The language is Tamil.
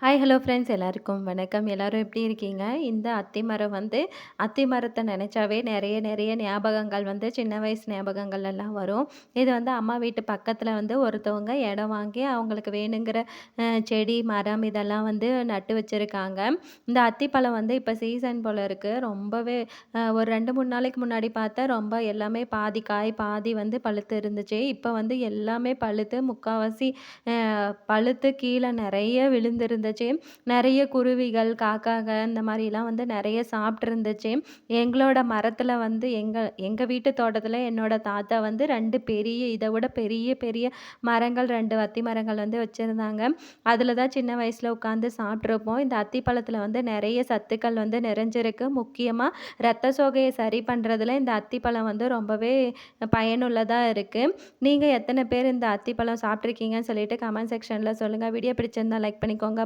ஹாய் ஹலோ ஃப்ரெண்ட்ஸ் எல்லாருக்கும் வணக்கம். எல்லாரும் எப்படி இருக்கீங்க? இந்த அத்தி மரம் வந்து அத்தி மரத்த நெனச்சாவே நெறைய நெறைய ஞாபகங்கள் வந்து சின்ன வயசு ஞாபகங்கள் எல்லாம் வரும். இது வந்து அம்மா வீட்டு பக்கத்துல வந்து ஒருத்தவங்க இடம் வாங்கி அவங்களுக்கு வேணுங்கிற செடி, மரம் இதெல்லாம் வந்து நட்டு வச்சிருக்காங்க. இந்த அத்திப்பழம் வந்து இப்ப சீசன் போல இருக்கு. ரொம்பவே ஒரு 2, 3 நாளைக்கு முன்னாடி பார்த்தா ரொம்ப எல்லாமே பாதி காய், பாதி வந்து பழுத்து இருந்துச்சு. இப்ப வந்து எல்லாமே பழுத்து முக்காவாசி பழுத்து கீழ நெறைய விழுந்திருந்துச்சு. நெறைய குருவிகள், காக்காக இந்த மாரிலாம் வந்து நெறைய சாப்ட்டுருந்துச்சு. எங்களோட மரத்தில வந்து எங்க எங்க வீட்டு தோட்டத்தில என்னோட தாத்தா வந்து 2 பெரிய இத விட பெரிய பெரிய மரங்கள் 2 அத்தி மரங்கள் வந்து வச்சிருந்தாங்க. அதில தான் சின்ன வயசுல உட்காந்து சாப்ட்டுருப்போம். இந்த அத்தி பழத்தில வந்து நெறைய சத்துக்கள் வந்து நிறைஞ்சிருக்கு. முக்கியமா ரத்த சோகைய சரி பண்றதில இந்த அத்திப்பழம் வந்து ரொம்பவே பயனுள்ளதா இருக்கு. நீங்க எத்தன பேர் இந்த அத்திப்பழம் சாப்பிட்டுருக்கீங்கன்னு சொல்லிட்டு கமெண்ட் செக்ஷன்ல சொல்லுங்க. வீடியோ பிடிச்சிருந்தா லைக் பண்ணிக்கோங்க.